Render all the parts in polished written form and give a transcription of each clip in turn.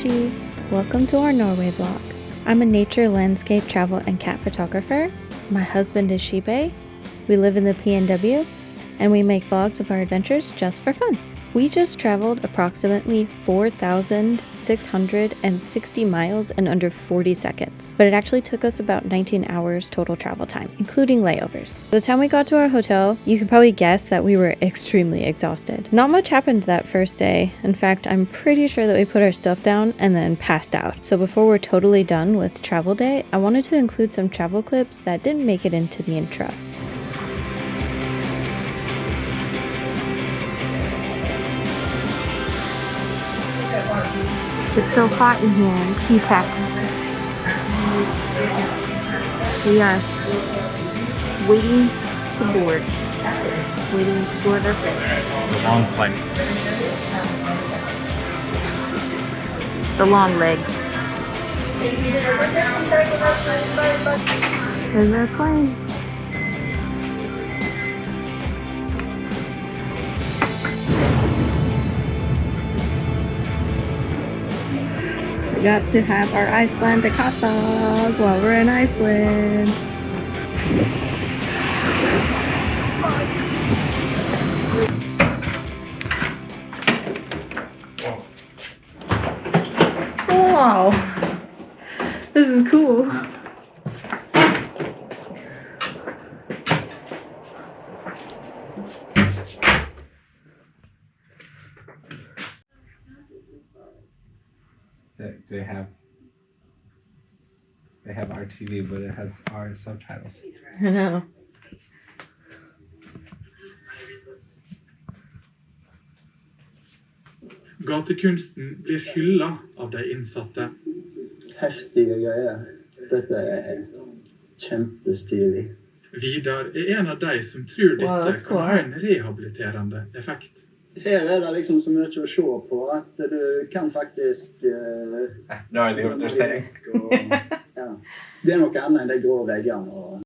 Yoshi. Welcome to our Norway vlog. I'm a nature, landscape, travel, and cat photographer. My husband is Shibe. We live in the PNW, and we make vlogs of our adventures just for fun. We just traveled approximately 4,660 miles in under 40 seconds, but it actually took us about 19 hours total travel time, including layovers. By the time we got to our hotel, you can probably guess that we were extremely exhausted. Not much happened that first day. In fact, I'm pretty sure that we put our stuff down and then passed out. So before we're totally done with travel day, I wanted to include some travel clips that didn't make it into the intro. It's so hot in here. It's heat-tech. We are waiting to board. Waiting to board our flight. The long flight. The long leg. There's our plane. We got to have our Icelandic hot dog while we're in Iceland. Wow, this is cool. They have our TV, but it has our subtitles. I know. Gatekunsten blir hylla av de innsatte. Heftige greier. Dette er kjempestilig. Vidar er en av de som tror dette kan ha en rehabiliterende effekt. Her er det liksom så mye å se på at du kan faktisk No idea what they're saying. Ja. Det er noe annet enn de grå veggene. Og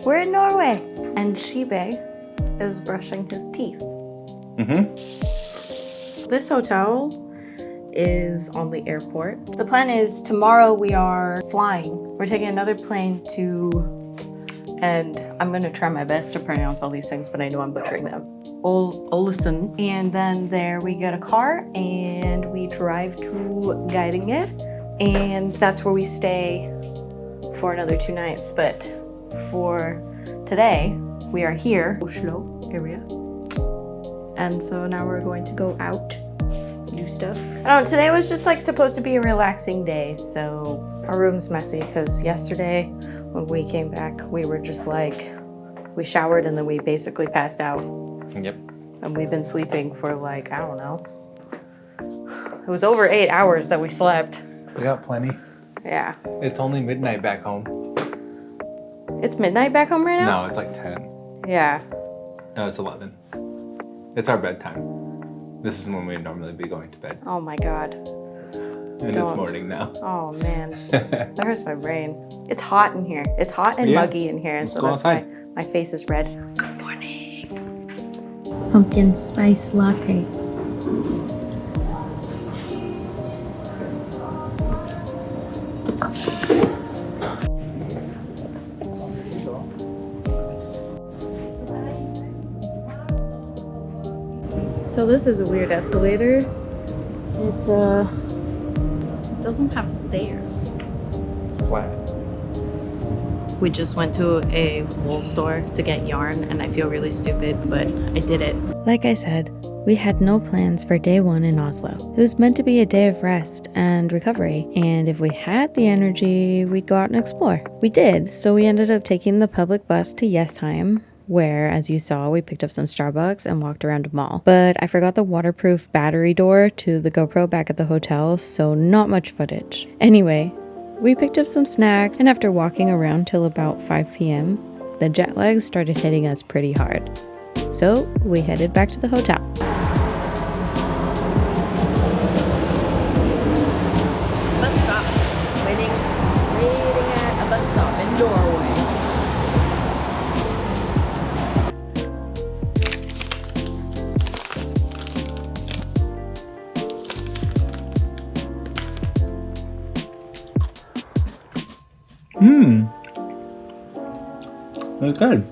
We're in Norway, and Shibe is brushing his teeth. This hotel is on the airport. The plan is tomorrow we are flying. We're taking another plane to, and I'm gonna try my best to pronounce all these things, but I know I'm butchering them. Ålesund. And then there we get a car and we drive to Geiranger, and that's where we stay for another 2 nights. But for today, we are here, Outtro area. And so now we're going to go out, do stuff. I don't know, today was just like supposed to be a relaxing day. So our room's messy because yesterday when we came back, we were just like, we showered and then we basically passed out. Yep. And we've been sleeping for like, I don't know. It was over 8 hours that we slept. We got plenty. Yeah. It's only midnight back home. It's midnight back home right now? No, it's like 10. Yeah. No, it's 11. It's our bedtime. This is when we'd normally be going to bed. Oh my God. And it's morning now. Oh man, that hurts my brain. It's hot in here. It's hot and muggy in here, and so that's why my face is red. Good morning. Pumpkin spice latte. So this is a weird escalator. It doesn't have stairs. It's flat. We just went to a wool store to get yarn and I feel really stupid, but I did it. Like I said, we had no plans for day 1 in Oslo. It was meant to be a day of rest and recovery, and if we had the energy, we'd go out and explore. We did, so we ended up taking the public bus to Jessheim, where, as you saw, we picked up some Starbucks and walked around a mall. But I forgot the waterproof battery door to the GoPro back at the hotel, so not much footage. Anyway, we picked up some snacks, and after walking around till about 5 p.m., the jet lag started hitting us pretty hard. So we headed back to the hotel. Bus stop. Waiting at a bus stop in Norway. It's good.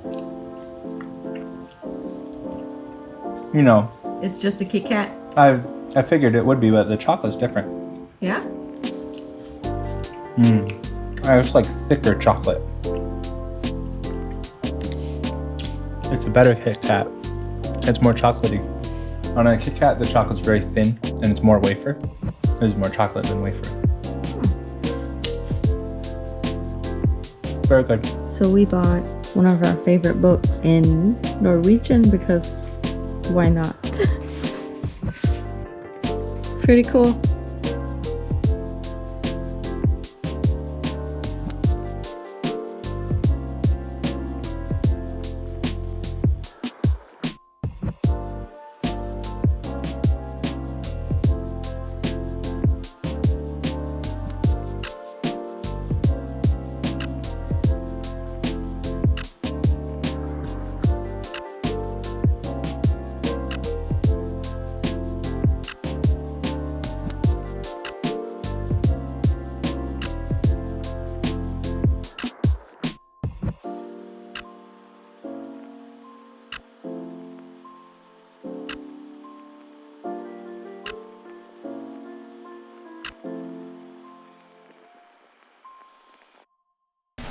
You know, It's just a Kit Kat. I figured it would be, but the chocolate's different. Yeah? It's like thicker chocolate. It's a better Kit Kat. It's more chocolatey. On a Kit Kat, the chocolate's very thin and it's more wafer. There's more chocolate than wafer. Very good. So we bought one of our favorite books in Norwegian because why not? Pretty cool.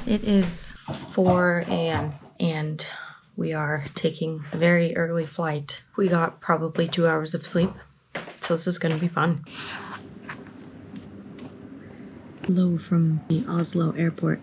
It is 4 a.m. and we are taking a very early flight. We got probably 2 hours of sleep, so this is gonna be fun. Hello from the Oslo airport.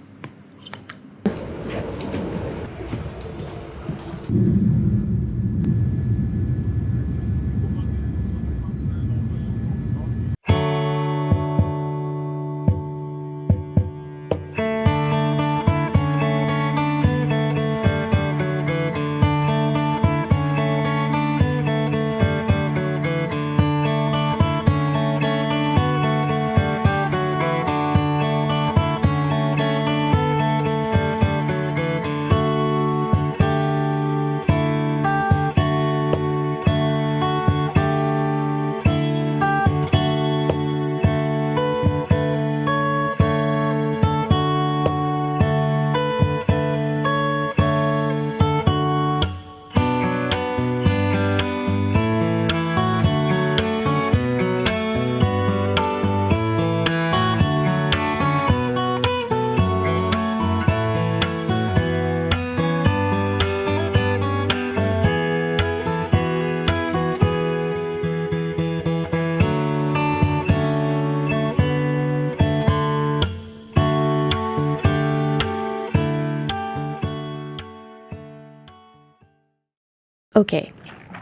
Okay,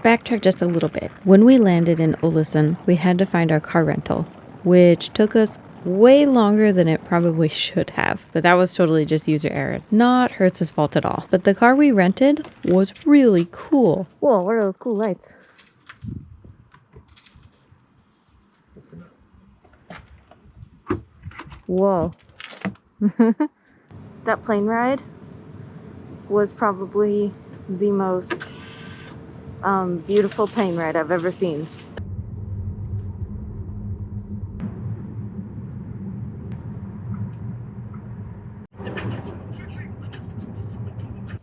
backtrack just a little bit. When we landed in Ålesund, we had to find our car rental, which took us way longer than it probably should have. But that was totally just user error, not Hertz's fault at all. But the car we rented was really cool. Whoa, what are those cool lights? Whoa. That plane ride was probably the most beautiful plane ride I've ever seen.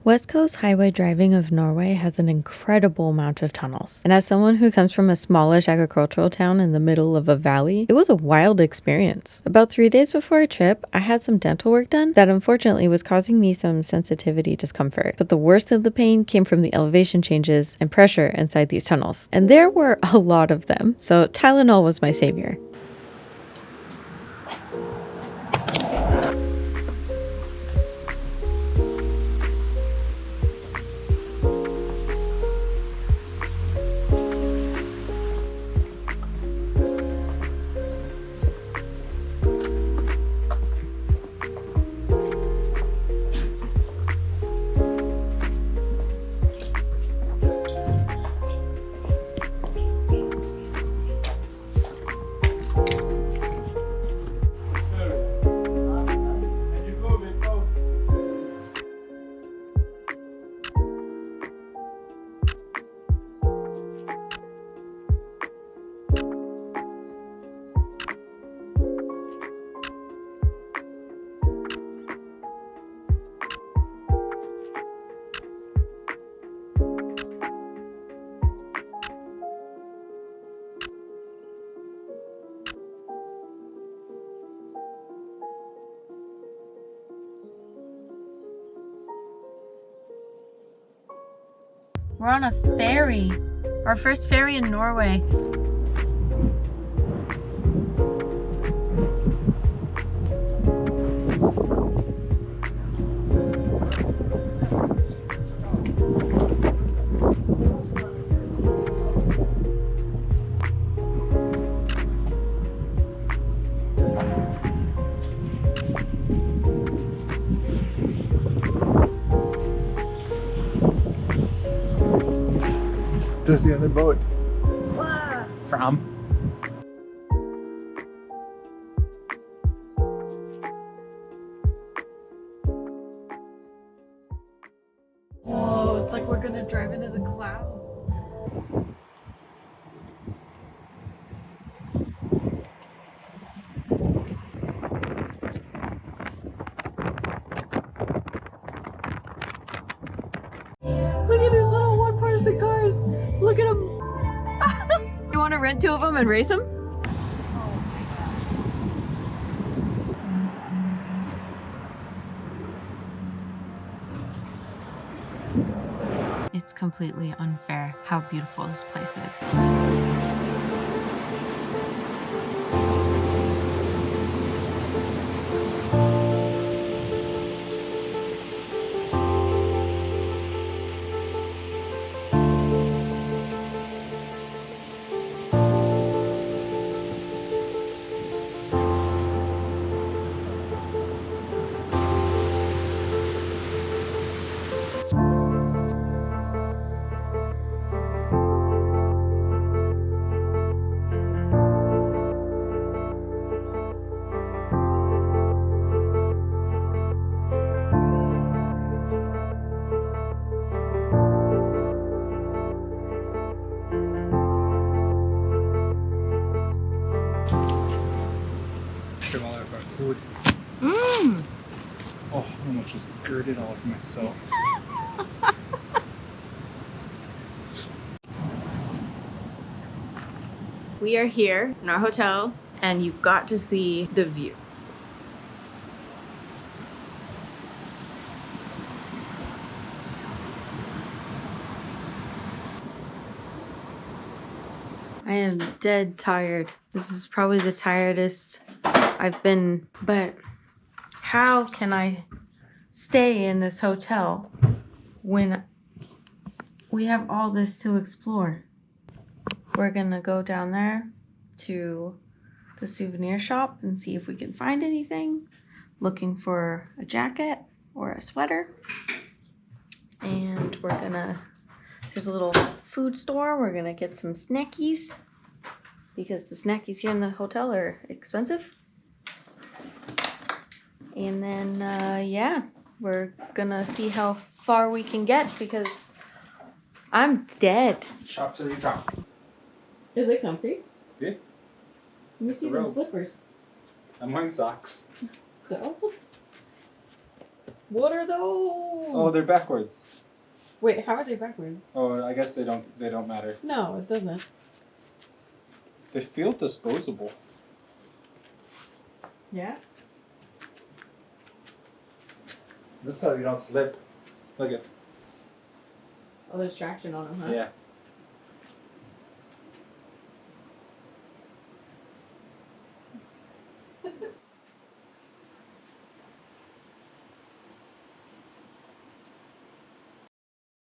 West Coast highway driving of Norway has an incredible amount of tunnels. And as someone who comes from a smallish agricultural town in the middle of a valley, it was a wild experience. About 3 days before our trip, I had some dental work done that unfortunately was causing me some sensitivity discomfort. But the worst of the pain came from the elevation changes and pressure inside these tunnels. And there were a lot of them. So Tylenol was my savior. We're on a ferry. Our first ferry in Norway. There's the other boat. Wow. From. Whoa, it's like we're gonna drive into the clouds. Look at these little one-person cars. Look at them. You want to rent 2 of them and race them? It's completely unfair how beautiful this place is. All of our food. Mmm. Oh, I almost just girded all over myself. We are here in our hotel, and you've got to see the view. I am dead tired. This is probably the tiredest I've been, but how can I stay in this hotel when we have all this to explore? We're gonna go down there to the souvenir shop and see if we can find anything. Looking for a jacket or a sweater. And there's a little food store. We're gonna get some snackies because the snackies here in the hotel are expensive. And then, yeah, we're gonna see how far we can get because I'm dead. Shop till you drop. Is it comfy? Yeah. Let me see the robe. those slippers. I'm wearing socks. So? What are those? Oh, they're backwards. Wait, how are they backwards? Oh, I guess they don't matter. No, it doesn't. They feel disposable. Yeah? This is how you don't slip. Look at. Oh, there's traction on them, huh? Yeah.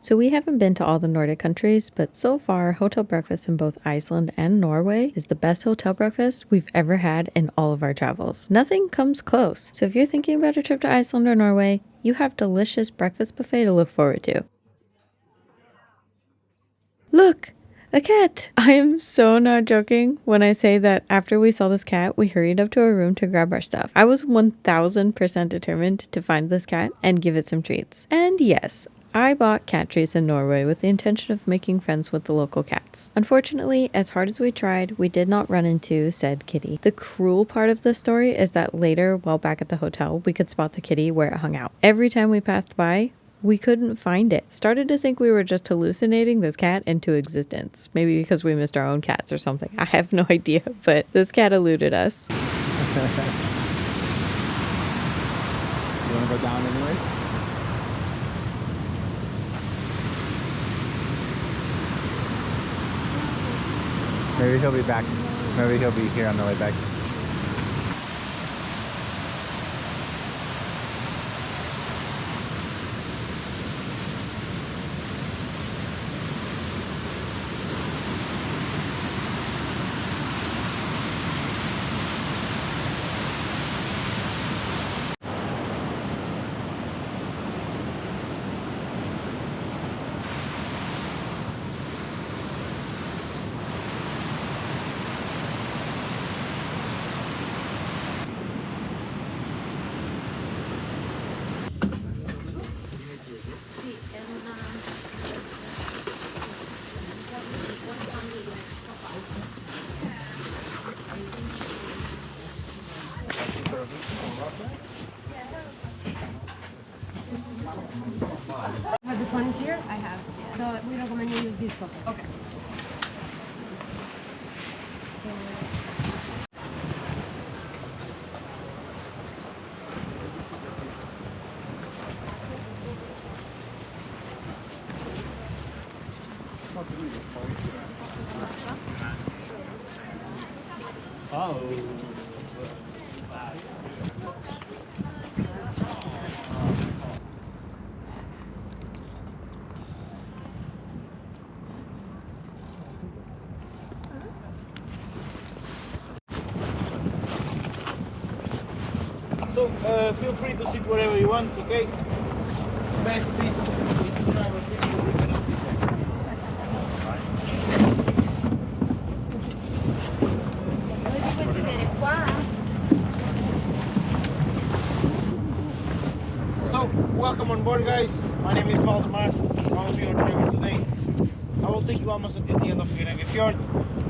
So we haven't been to all the Nordic countries, but so far, hotel breakfast in both Iceland and Norway is the best hotel breakfast we've ever had in all of our travels. Nothing comes close. So if you're thinking about a trip to Iceland or Norway, you have delicious breakfast buffet to look forward to. Look! A cat! I am so not joking when I say that after we saw this cat, we hurried up to our room to grab our stuff. I was 1000% determined to find this cat and give it some treats. And yes, I bought cat treats in Norway with the intention of making friends with the local cats. Unfortunately, as hard as we tried, we did not run into said kitty. The cruel part of this story is that later, while back at the hotel, we could spot the kitty where it hung out. Every time we passed by, we couldn't find it. Started to think we were just hallucinating this cat into existence. Maybe because we missed our own cats or something. I have no idea, but this cat eluded us. You want to go down anyway? Maybe he'll be back. Maybe he'll be here on the way back. Have this one here? I have. So we recommend you use this pocket. Okay. So feel free to sit wherever you want, okay? Best seat is the driver's seat, you cannot sit there. So, welcome on board, guys. My name is Valdemar. I will be your driver today. I will take you almost until the end of Geiranger Fjord,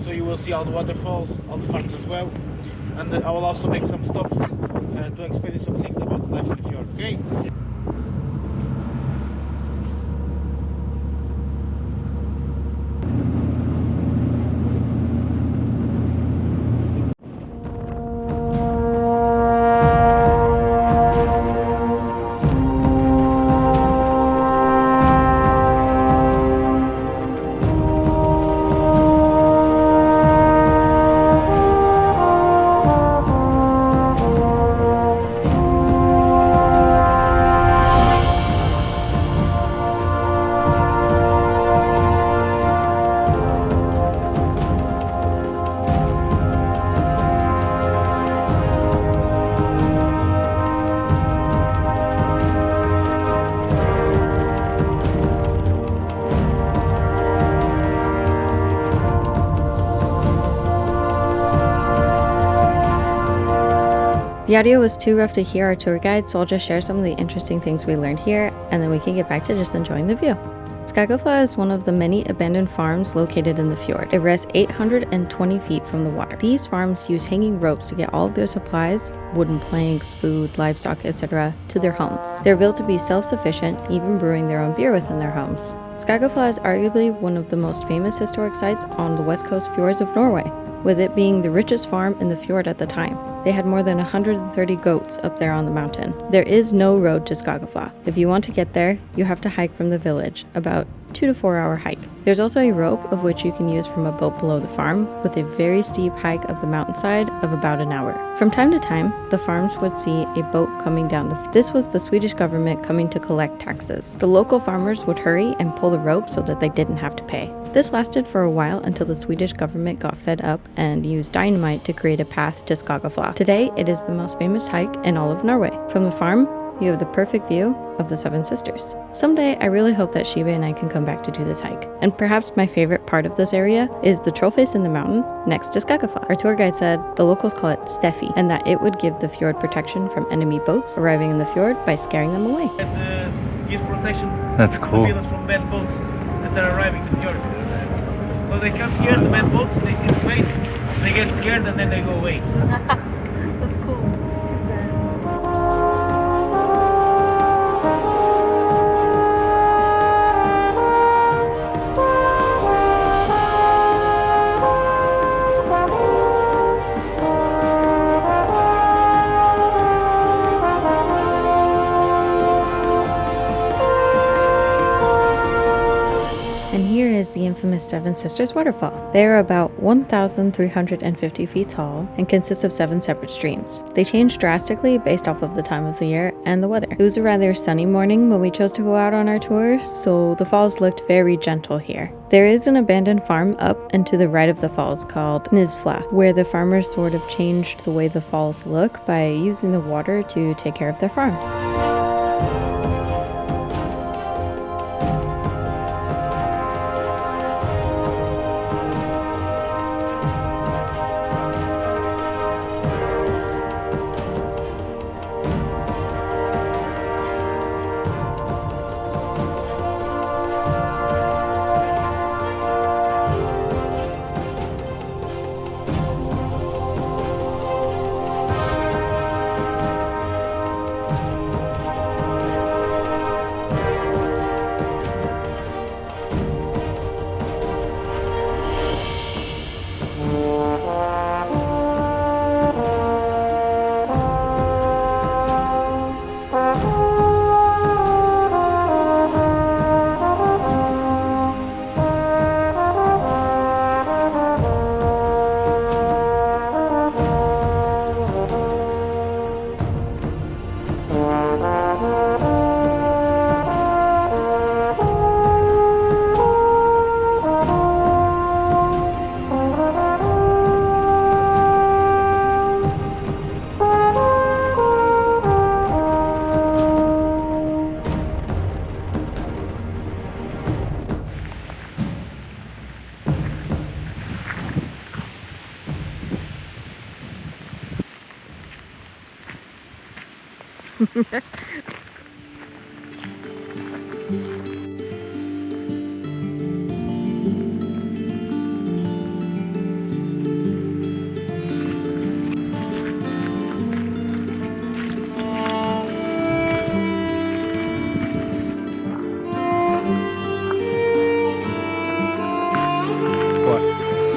so you will see all the waterfalls, all the farms as well. And I will also make some stops to explain you some things about life in the fjord, okay? The audio was too rough to hear our tour guide, so I'll just share some of the interesting things we learned here, and then we can get back to just enjoying the view. Skagafla is one of the many abandoned farms located in the fjord. It rests 820 feet from the water. These farms use hanging ropes to get all of their supplies, wooden planks, food, livestock, etc., to their homes. They're built to be self-sufficient, even brewing their own beer within their homes. Skagafla is arguably one of the most famous historic sites on the west coast fjords of Norway, with it being the richest farm in the fjord at the time. They had more than 130 goats up there on the mountain. There is no road to Skagafla. If you want to get there, you have to hike from the village, about 2 to 4 hour hike. There's also a rope of which you can use from a boat below the farm, with a very steep hike up the mountainside of about an hour. From time to time, the farms would see a boat coming down This was the Swedish government coming to collect taxes. The local farmers would hurry and pull the rope so that they didn't have to pay. This lasted for a while until the Swedish government got fed up and used dynamite to create a path to Skagafla. Today, it is the most famous hike in all of Norway. From the farm, you have the perfect view of the Seven Sisters. Someday, I really hope that Shibe and I can come back to do this hike. And perhaps my favorite part of this area is the trollface in the mountain next to Skagafla. Our tour guide said the locals call it Steffi, and that it would give the fjord protection from enemy boats arriving in the fjord by scaring them away. It gives protection That's to cool. the village from bad boats that are arriving in the fjord. So they come here, the bad boats, they see the face, they get scared and then they go away. That's cool. And here is the infamous Seven Sisters waterfall. They are about 1,350 feet tall and consists of 7 separate streams. They change drastically based off of the time of the year and the weather. It was a rather sunny morning when we chose to go out on our tour, so the falls looked very gentle here. There is an abandoned farm up and to the right of the falls called Knivsfla, where the farmers sort of changed the way the falls look by using the water to take care of their farms.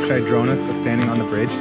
Should I drone us standing on the bridge?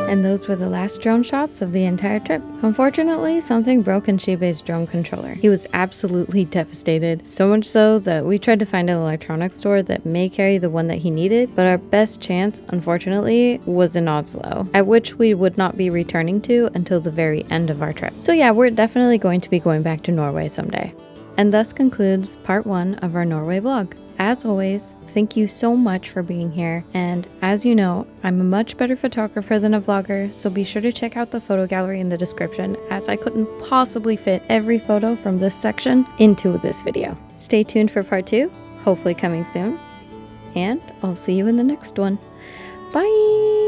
And those were the last drone shots of the entire trip. Unfortunately, something broke in Shibe's drone controller. He was absolutely devastated, so much so that we tried to find an electronics store that may carry the one that he needed, but our best chance, unfortunately, was in Oslo, at which we would not be returning to until the very end of our trip. So yeah, we're definitely going to be going back to Norway someday. And thus concludes part 1 of our Norway vlog. As always, thank you so much for being here, and as you know, I'm a much better photographer than a vlogger, so be sure to check out the photo gallery in the description, as I couldn't possibly fit every photo from this section into this video. Stay tuned for part 2, hopefully coming soon, and I'll see you in the next one. Bye!